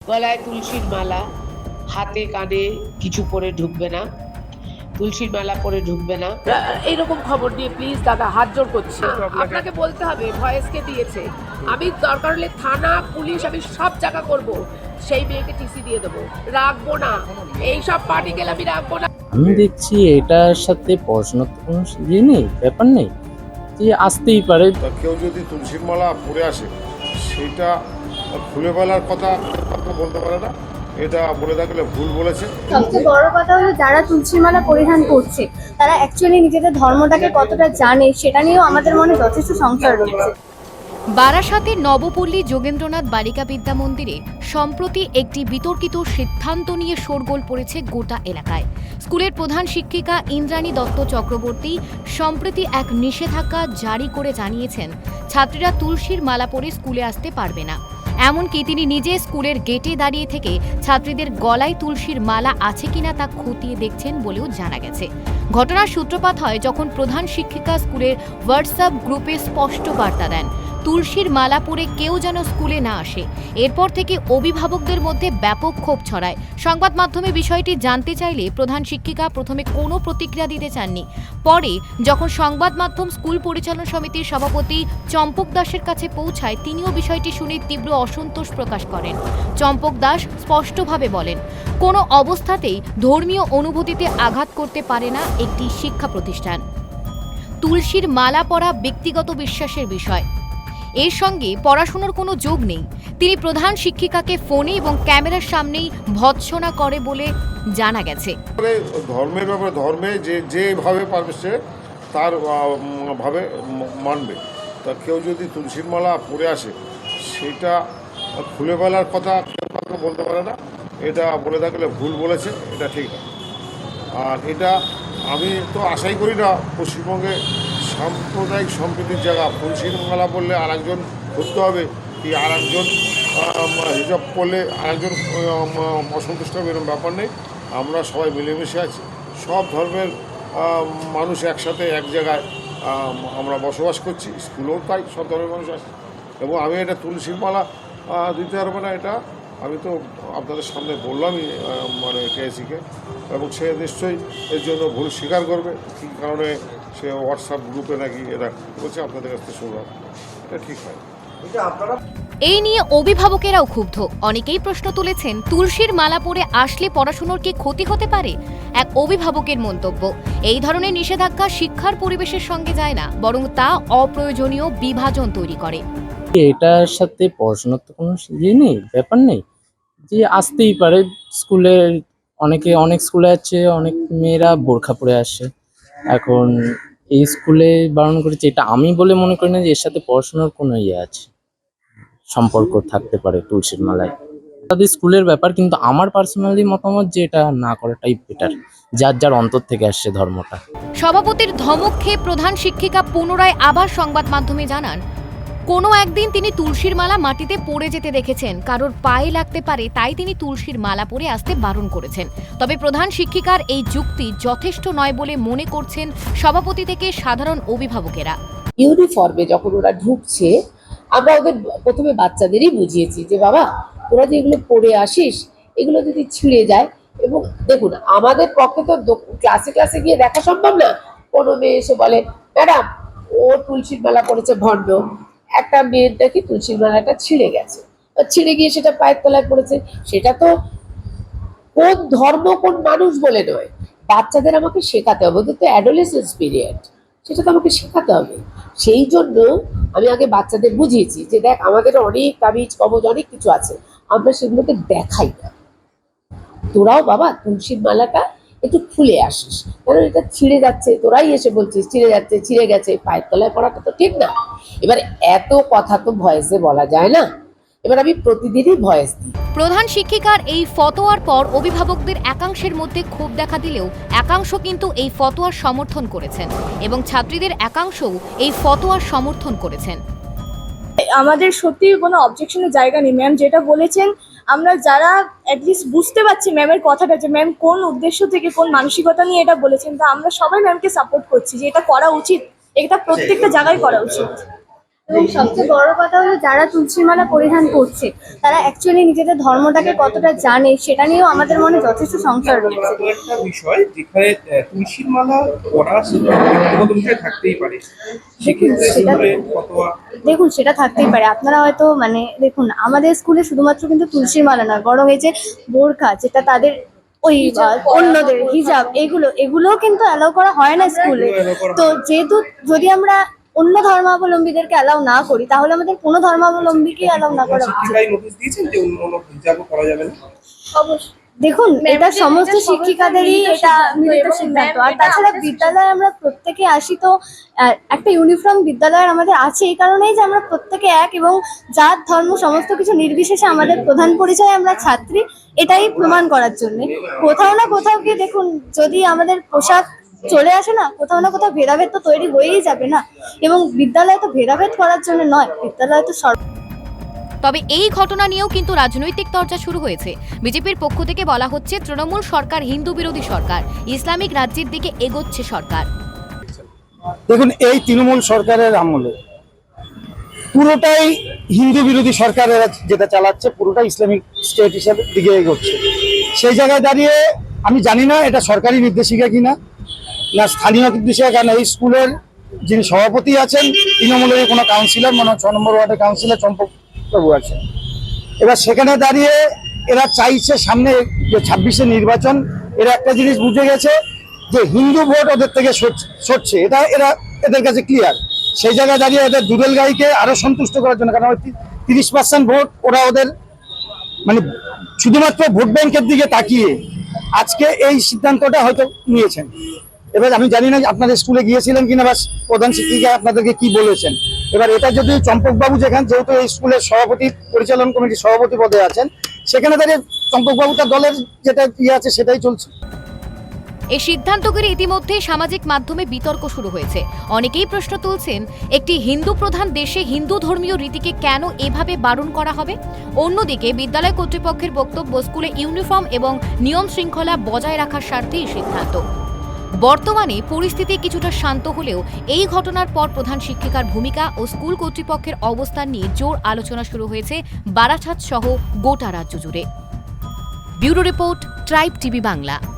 গলায় তুলসীর মালা, হাতে কানে কিছু পরে ঢুকবে না, তুলসীর মালা পরে ঢুকবে না। এইরকম খবর দিয়ে প্লিজ দাদা হাত জোড় করছি, আপনাকে বলতে হবে ভয়েসকে দিয়েছে। আমি দরকার হলে থানা পুলিশ আমি সব জায়গা করব, সেই মেয়েকে টিসি দিয়ে দেবো, রাখবো না, এইসব পার্টিকেল আমি রাখবো না। আমি দেখছি এটার সাথে পড়াশোনার তো কোনো ইয়ে নেই, ব্যাপার নেই, যে আসতেই পারে। কেউ যদি তুলসীর মালা পরে আসে সেটা খুলে ফেলার কথা বলতে পারে না, এটা বলে থাকলে ভুল বলেছে। সবচেয়ে বড় কথা হলো যারা তুলসীর মালা পরিধান করছে তারা অ্যাকচুয়ালি নিজেদের ধর্মটাকে কতটা জানে সেটা নিয়েও আমাদের মনে যথেষ্ট সংশয় রয়েছে। বারাসাতের নবপল্লী যোগেন্দ্রনাথ বালিকা বিদ্যা মন্দিরে সম্প্রতি একটি বিতর্কিত সিদ্ধান্ত নিয়ে শোরগোল পড়েছে গোটা এলাকায়। স্কুলের প্রধান শিক্ষিকা ইন্দ্রাণী দত্ত চক্রবর্তী সম্প্রতি এক নিষেধাজ্ঞা জারি করে জানিয়েছেন ছাত্রীরা তুলসীর মালা পরে স্কুলে আসতে পারবে না। এমনকি তিনি নিজে স্কুলের গেটে দাঁড়িয়ে থেকে ছাত্রীদের গলায় তুলসীর মালা আছে কিনা তা খতিয়ে দেখছেন বলেও জানা গেছে। ঘটনার সূত্রপাত হয় যখন প্রধান শিক্ষিকা স্কুলের হোয়াটসঅ্যাপ গ্রুপে স্পষ্ট বার্তা দেন তুলসীর মালা পরে কেউ যেন স্কুলে না আসে। এরপর থেকে অভিভাবকদের মধ্যে ব্যাপক ক্ষোভ ছড়ায়। সংবাদ মাধ্যমে বিষয়টি জানতে চাইলে প্রধান শিক্ষিকা প্রথমে কোনো প্রতিক্রিয়া দিতে চাননি। পরে যখন সংবাদ মাধ্যম স্কুল পরিচালনা সমিতির সভাপতি চম্পক দাসের কাছে পৌঁছায়, তিনিও বিষয়টি শুনে তীব্র অসন্তোষ প্রকাশ করেন। চম্পক দাস স্পষ্টভাবে বলেন, কোনো অবস্থাতেই ধর্মীয় অনুভূতিতে আঘাত করতে পারে না একটি শিক্ষা প্রতিষ্ঠান। তুলসীর মালা পরা ব্যক্তিগত বিশ্বাসের বিষয়, এর সঙ্গে পড়াশোনার কোনো যোগ নেই। তিনি প্রধান শিক্ষিকাকে ফোনে এবং ক্যামেরার সামনেই ভৎসনা করে বলে জানা গেছে। ধর্মের ব্যাপারে ধর্মে যেভাবে পারবে সে তার ভাবে মানবে। তা কেউ যদি তুলসীর মালা পরে আসে সেটা খুলে ফেলার কথা কেউ বলতে পারে না, এটা বলে থাকলে ভুল বলেছে, এটা ঠিক না। আর এটা আমি তো আশাই করি না পশ্চিমবঙ্গে সাম্প্রদায়িক সম্প্রীতির জায়গা তুলসীর মালা পরলে আর একজন ধরতে হবে কি আর একজন হিসাব করলে আর একজন অসন্তুষ্ট হবে, এরকম ব্যাপার নেই। আমরা সবাই মিলেমিশে আছি, সব ধর্মের মানুষ একসাথে এক জায়গায় আমরা বসবাস করছি, স্কুলেও তাই সব ধর্মের মানুষ আছে। এবং আমি এটা তুলসীর মালা দিতে পারবো না, এটা আমি তো আপনাদের সামনে বললামই মানে কেএসিকে, এবং সে নিশ্চয়ই এর জন্য ভুল স্বীকার করবে। কী কারণে সে হোয়াটসঅ্যাপ গ্রুপে নাকি এরা বলছে, আপনাদের কাছ থেকে শুনলাম, এটা ঠিক হয়। এই নিয়ে অভিভাবকেরাও ক্ষুব্ধ। অনেকেই প্রশ্ন তুলেছেন, তুলসীর মালা পরে আসলে পড়াশোনার কি ক্ষতি হতে পারে? এক অভিভাবকের মন্তব্য, এই ধরনের নিষেধাজ্ঞা শিক্ষার পরিবেশের সঙ্গে যায় না, বরং তা অপ্রয়োজনীয় বিভাজন তৈরি করে। এটার সাথে পড়াশোনার তো কোনো ইয়ে নেই, ব্যাপার নেই, যে আসতেই পারে। স্কুলে অনেক স্কুলে আছে, অনেক মেয়েরা বোরখা পরে আসে। এখন এই স্কুলে বারণ করেছে, এটা আমি বলে মনে করি না যে এর সাথে পড়াশোনার কোনো ইয়ে আছে, সম্পর্ক থাকতে পারে তুলসীর মালায়। তাদের স্কুলের ব্যাপার, কিন্তু আমার পার্সোনালি মতামত যে এটা না করাটাই বেটার, যার যার অন্তর থেকে আসছে ধর্মটা। সভাপতির ধমক খেয়ে প্রধান শিক্ষিকা পুনরায় আবার সংবাদ মাধ্যমে জানান, কোনো একদিন তিনি তুলসীর মালা মাটিতে পড়ে যেতে দেখেছেন, কারোর পায়ে লাগতে পারে, তাই তিনি তুলসীর মালা পরে আসতে বারণ করেছেন। তবে প্রধান শিক্ষিকার এই যুক্তি যথেষ্ট নয় বলে মনে করছেন সভাপতি থেকে সাধারণ অভিভাবকেরা। ইউনিফর্মে যখন ওরা ঢুকছে, আমরা ওদের প্রথমে বাচ্চাদেরই বুঝিয়েছি যে বাবা তোরা যে এগুলো পরে আসিস, এগুলো যদি ছিঁড়ে যায়, এবং দেখুন আমাদের পক্ষে তো ক্লাসে ক্লাসে গিয়ে দেখা সম্ভব না। কোনো মেয়ে এসে বলে ম্যাডাম ও তুলসীর মালা পরেছে ভণ্ড, একটা মেয়ের নাকি তুলসীর মালাটা ছিঁড়ে গেছে, ছিঁড়ে গিয়ে সেটা পায়ের তলায় পড়েছে, সেটা তো কোন ধর্ম কোন মানুষ বলে নয়, বাচ্চাদের আমাকে শেখাতে হবে, ওদের তো অ্যাডোলেসেন্স পিরিয়ড, সেটা তো আমাকে শেখাতে হবে। সেই জন্য আমি আগে বাচ্চাদের বুঝিয়েছি যে দেখ আমাদের অনেক তাবিজ কবজ অনেক কিছু আছে, আমরা সেগুলোকে দেখাই না, তোরাও বাবা তুলসীর মালাটা একটু খুলে আসিস, কারণ এটা ছিঁড়ে যাচ্ছে, তোরাই এসে বলছিস ছিঁড়ে যাচ্ছে, ছিঁড়ে গেছে, পায়ের তলায় পড়াটা তো ঠিক না। এবার এত কথা তো ভয়েসে বলা যায় না, এবার আমি প্রতিদিনই ভয়েস দিই। প্রধান শিক্ষিকার এই ফতোয়ার পর অভিভাবকদের একাংশের মধ্যে ক্ষোভ দেখা দিলেও একাংশ কিন্তু এই ফতোয়ার সমর্থন করেছেন, এবং ছাত্রীদের একাংশও এই ফতোয়ার সমর্থন করেছেন। আমাদের সত্যি কোনো অবজেকশনের জায়গা নেই। ম্যাম যেটা বলেছেন, আমরা যারা অ্যাটলিস্ট বুঝতে পারছি ম্যামের কথাটা, যে ম্যাম কোন উদ্দেশ্য থেকে কোন মানসিকতা নিয়ে এটা বলেছেন, তা আমরা সবাই ম্যামকে সাপোর্ট করছি যে এটা করা উচিত, এটা প্রত্যেকটা জায়গায় করা উচিত। এবং সবচেয়ে বড় কথা হলো যারা তুলসী মালা পরিধান করছে তারা অ্যাকচুয়ালি নিজেদের ধর্মটাকে কতটা জানে সেটা নিয়েও আমাদের মনে যথেষ্ট সংশয় রয়েছে। এমন একটা বিষয় যেখানে তুলসীর মালা পড়া সেটা ব্যক্তিগত বিষয় থাকতেই পারে, সেক্ষেত্রে সেটা- স্কুলে ফতোয়া দেখুন সেটা থাকতেই পারে, আপনারা হয়তো মানে দেখুন আমাদের স্কুলে শুধুমাত্র কিন্তু তুলসী মালা নয়, বরং এই যে বোরখা যেটা তাদের ওই অন্যদের হিজাব এগুলোও কিন্তু অ্যালাউ করা হয় না স্কুলে। তো যেহেতু যদি আমরা অন্য ধর্মাবলম্বীদেরকে অ্যালাউ না করি তাহলে আমাদের কোনো ধর্মাবলম্বীকে অ্যালাউ না করা উচিত। শিক্ষিকাই নোটিশ দিয়েছেন যে অন্য হিজাবও করা যাবে না। দেখুন এটা সমস্ত শিক্ষিকাদেরই এটা মিলিত সিদ্ধান্ত। আর তাছাড়া বিদ্যালয়ে আমরা প্রত্যেকে আসি তো একটা ইউনিফর্ম বিদ্যালয়ের আমাদের আছে এই কারণেই যে আমরা প্রত্যেকে এক এবং জাত ধর্ম সমস্ত কিছু নির্বিশেষে আমাদের প্রধান পরিচয় আমরা ছাত্রী, এটাই প্রমাণ করার জন্য। কোথাও না কোথাও গিয়ে দেখুন যদি আমাদের পোশাক চলে আসে না, কোথাও না কোথাও ভেদাভেদ তো তৈরি হয়েই যাবে না, এবং বিদ্যালয় তো ভেদাভেদ করার জন্য নয়, বিদ্যালয় তো তবে এই ঘটনা নিয়েও কিন্তু রাজনৈতিক চর্চা শুরু হয়েছে। বিজেপির পক্ষ থেকে বলা হচ্ছে তৃণমূল সরকার হিন্দু বিরোধী সরকার, ইসলামিক রাজ্যের দিকে এগোচ্ছে সরকার। দেখুন এই তৃণমূল সরকারের আমলে পুরোটাই হিন্দু বিরোধী সরকারের যেটা চালাচ্ছে পুরোটা ইসলামিক স্টেট হিসাবে দিকে এগোচ্ছে। সেই জায়গায় দাঁড়িয়ে আমি জানি না এটা সরকারি নির্দেশিকা কিনা না স্থানীয় নির্দেশিকা, কারণ এই স্কুলের যিনি সভাপতি আছেন তৃণমূলের কোনো কাউন্সিলর, মনে হয় 6 নম্বর ওয়ার্ডের কাউন্সিলর চম্পক বাবু আছেন। এবার সেখানে দাঁড়িয়ে এরা চাইছে সামনে যে 26-এ নির্বাচন, এরা একটা জিনিস বুঝে গেছে যে হিন্দু ভোট ওদের থেকে সরছে, এটা এদের কাছে ক্লিয়ার। সেই জায়গায় দাঁড়িয়ে এদের দুধেল গাইকে আরো সন্তুষ্ট করার জন্য, কারণ 30% ভোট ওরা ওদের মানে শুধুমাত্র ভোট ব্যাংকের দিকে তাকিয়ে আজকে এই সিদ্ধান্তটা হয়তো নিয়েছেন। এবার আমি জানি না আপনাদের স্কুলে গিয়েছিলেন কিনা বা প্রধান শিক্ষিকা আপনাদেরকে কি বলেছেন। এবার এটা যদি চম্পকবাবু যেহেতু এই স্কুলের সভাপতি পরিচালন কমিটির সভাপতি পদে আছেন, সেখানে দাঁড়িয়ে চম্পকবাবু তার দলের যেটা ইয়ে আছে সেটাই চলছে। এই সিদ্ধান্তকে ইতিমধ্যে সামাজিক মাধ্যমে বিতর্ক শুরু হয়েছে। অনেকেই প্রশ্ন তুলছেন, একটি হিন্দু প্রধান দেশে হিন্দু ধর্মীয় রীতিকে কেন এভাবে বারণ করা হবে? অন্যদিকে বিদ্যালয় কর্তৃপক্ষের বক্তব্য স্কুলে ইউনিফর্ম এবং নিয়ম শৃঙ্খলা বজায় রাখার স্বার্থেই সিদ্ধান্ত। বর্তমানে পরিস্থিতি কিছুটা শান্ত হলেও এই ঘটনার পর প্রধান শিক্ষিকার ভূমিকা ও স্কুল কর্তৃপক্ষের অবস্থান নিয়ে জোর আলোচনা শুরু হয়েছে বারাসাত সহ গোটা রাজ্য জুড়ে। Bureau report, tribe TV Bangla.